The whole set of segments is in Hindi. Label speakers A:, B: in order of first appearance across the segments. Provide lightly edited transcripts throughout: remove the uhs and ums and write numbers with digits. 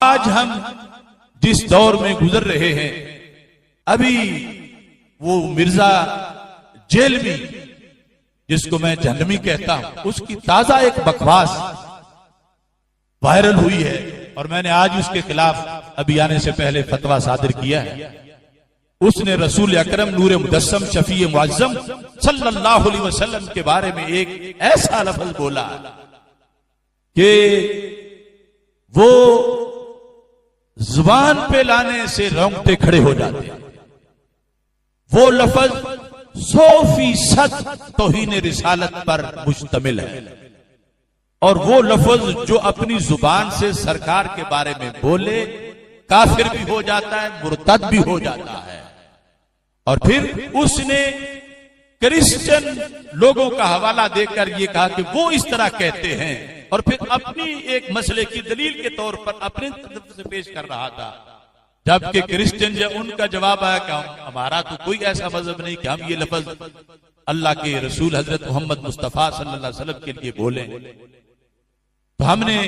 A: आज हम जिस दौर में गुजर रहे हैं, अभी वो मिर्जा जेलवी जिसको मैं जहन्नमी कहता हूं, उसकी ताजा एक बकवास वायरल हुई है और मैंने आज उसके खिलाफ अभी आने से पहले फतवा सादिर किया है। उसने रसूल अकरम नूर मुदस्सम शफी मुअज्जम सल्लल्लाहु अलैहि वसल्लम के बारे में एक ऐसा लफ्ज बोला कि वो जुबान पे लाने से रोंगटे खड़े हो जाते हैं। वो लफ्ज 100% तौहीन रिसालत पर मुश्तमिल है और वो लफ्ज जो अपनी जुबान से सरकार के बारे में बोले काफिर भी हो जाता है, मुर्तद भी हो जाता है। और फिर उसने क्रिश्चियन लोगों का हवाला देकर ये कहा कि वो इस तरह कहते हैं और फिर अपनी एक मसले की दलील के तौर पर अपने तरफ से पेश कर रहा था, जबकि क्रिश्चियन जो उनका जवाब आया कि हमारा तो कोई ऐसा मजहब नहीं कि हम ये लफ्ज अल्लाह के रसूल हजरत मोहम्मद मुस्तफा सल्लल्लाहु अलैहि वसल्लम के लिए बोले। तो हमने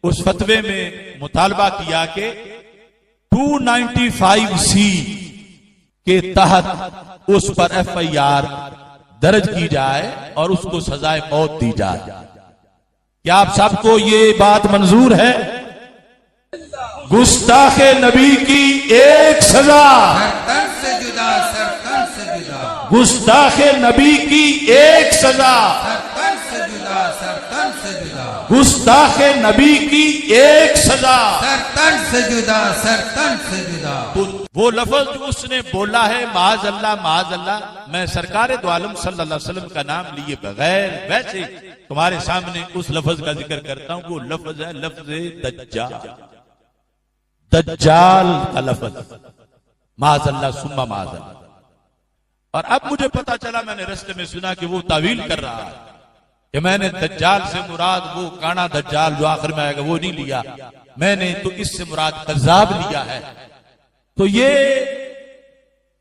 A: उस फतवे में मुतालबा किया कि 295C के तहत उस पर FIR दर्ज की जाए और उसको सजाए मौत दी जाए। क्या आप सबको ये बात मंजूर है? गुस्ताखे नबी की एक सजा,
B: सरतन से जुदा, सरतन से जुदा,
A: गुस्ताखे नबी की एक सजा,
B: सरतन से जुदा, सरतन से जुदा,
A: गुस्ताखे नबी की एक सजा,
B: सरतन से जुदा, सरतन से जुदा।
A: वो लफ्ज जो उसने बोला है माज अल्लाह, मैं सरकार दो आलम सल्लल्लाहु अलैहि वसल्लम का नाम लिए बगैर वैसे तुम्हारे सामने उस लफ्ज का जिक्र करता हूं। वो लफ्ज है लफ्ज दज्जाल, दज्जाल का लफ्ज, माज अल्लाह सुम्मा माज अल्लाह। और अब मुझे पता चला, मैंने रास्ते में सुना कि वो तावील कर रहा है कि मैंने दज्जाल से मुराद वो काना दज्जाल जो आखिर में आएगा वो नहीं लिया, मैंने तो इससे मुराद कज़्ज़ाब लिया है। तो ये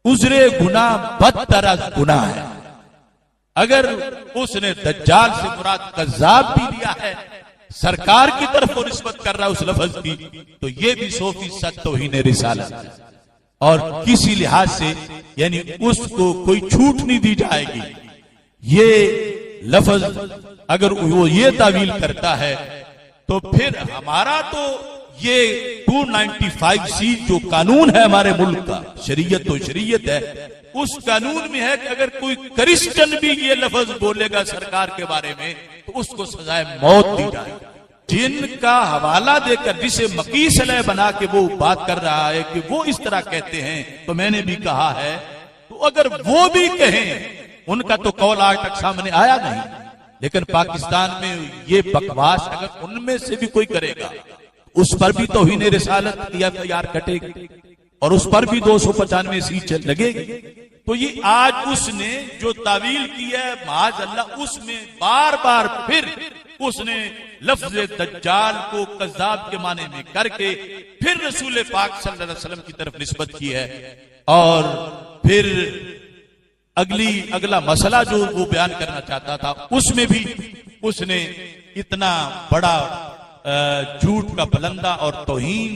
A: उज़्रे गुनाह बदतर गुनाह है। अगर उसने दज्जाल से मुराद कज़्ज़ाब भी लिया है, सरकार की तरफ वो निस्बत कर रहा है उस लफ्ज की, तो ये भी 100% तौहीन रिसालत है और किसी लिहाज से यानी उसको कोई छूट नहीं दी जाएगी। ये लफ्ज अगर वो ये तावील करता है तो फिर हमारा तो ये 295C जो कानून है हमारे मुल्क का, शरीयत तो शरीयत है, उस कानून में है कि अगर कोई क्रिश्चियन भी ये लफ्ज बोलेगा सरकार के बारे में तो उसको सजाए मौत दी जाए। जिनका हवाला देकर जिसे मकीस अलह बना के वो बात कर रहा है कि वो इस तरह कहते हैं, तो मैंने भी कहा है तो अगर वो भी कहें, उनका तो कौल आज तक सामने आया नहीं, लेकिन पाकिस्तान में ये बकवास अगर उनमें से भी कोई करेगा उस पर भी तौहीन रिसालत की FIR कटेगी और उस पर भी 295C लगेगी। तो ये आज उसने जो तावील की है माज अल्लाह, उसमें बार बार फिर उसने लफ्ज दज्जाल को कज़्ज़ाब के माने में करके फिर रसूल पाक सल्लल्लाहु अलैहि वसल्लम की तरफ निस्बत की है। और फिर अगला मसला जो वो बयान करना चाहता था उसमें भी उसने इतना बड़ा झूठ का बलंदा और तौहीन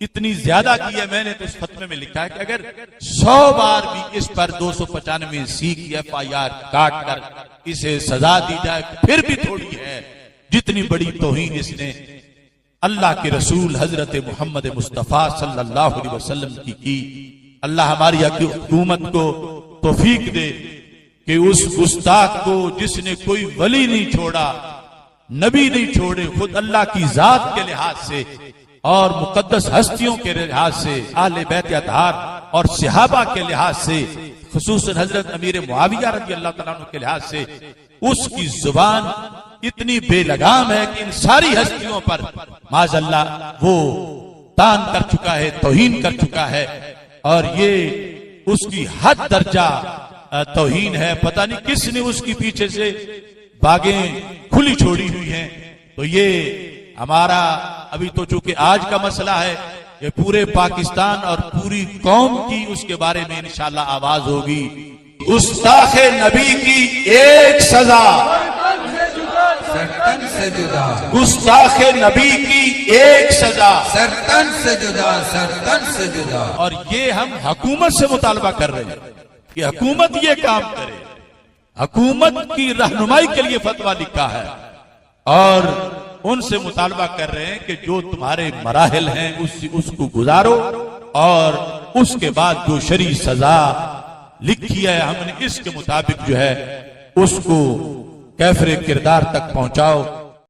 A: इतनी ज्यादा की है। मैंने तो इस फतवे में लिखा है कि अगर 100 बार भी इस पर 295C की FIR काट कर इसे सजा दी जाए फिर भी थोड़ी है, जितनी बड़ी तौहीन इसने अल्लाह के रसूल हजरत मोहम्मद मुस्तफा सल्लल्लाहु अलैहि वसल्लम की। अल्लाह हमारी हुकूमत को तौफीक दे कि उस गुस्ताख को जिसने कोई वली नहीं छोड़ा, नबी नहीं छोड़े, खुद अल्लाह की जात के लिहाज से और मुकद्दस हस्तियों के लिहाज से, आले बैत अतहार और सहाबा के लिहाज से, खुसूसन हजरत अमीर मुआविया रज़ी अल्लाह तआला अन्हु के लिहाज से, उसकी जुबान इतनी बेलगाम है कि इन सारी हस्तियों पर माज़अल्लाह वो तान कर चुका है, तौहीन कर चुका है और ये उसकी हद दर्जा तौहीन है। पता नहीं किसने उसकी पीछे से बागें खुली छोड़ी हुई हैं। तो ये हमारा अभी तो चूंकि आज का मसला है, ये पूरे पाकिस्तान और पूरी कौम की उसके बारे में इंशाअल्लाह आवाज होगी। गुस्ताखे नबी की एक सजा,
B: सरतन से से जुदा,
A: गुस्ताखे नबी की एक सजा।
B: सरतन से जुदा, सरतन से जुदा।
A: और ये हम हुकूमत से मुतालबा कर रहे हैं कि हुकूमत ये काम करे। हुकूमत की रहनुमाई के लिए फतवा लिखा है और उनसे मुतालबा कर रहे हैं कि जो तुम्हारे मराहिल हैं उसको गुजारो और उसके बाद जो शरी सजा लिखी है हमने इसके मुताबिक जो है उसको कैफरे किरदार तक पहुंचाओ।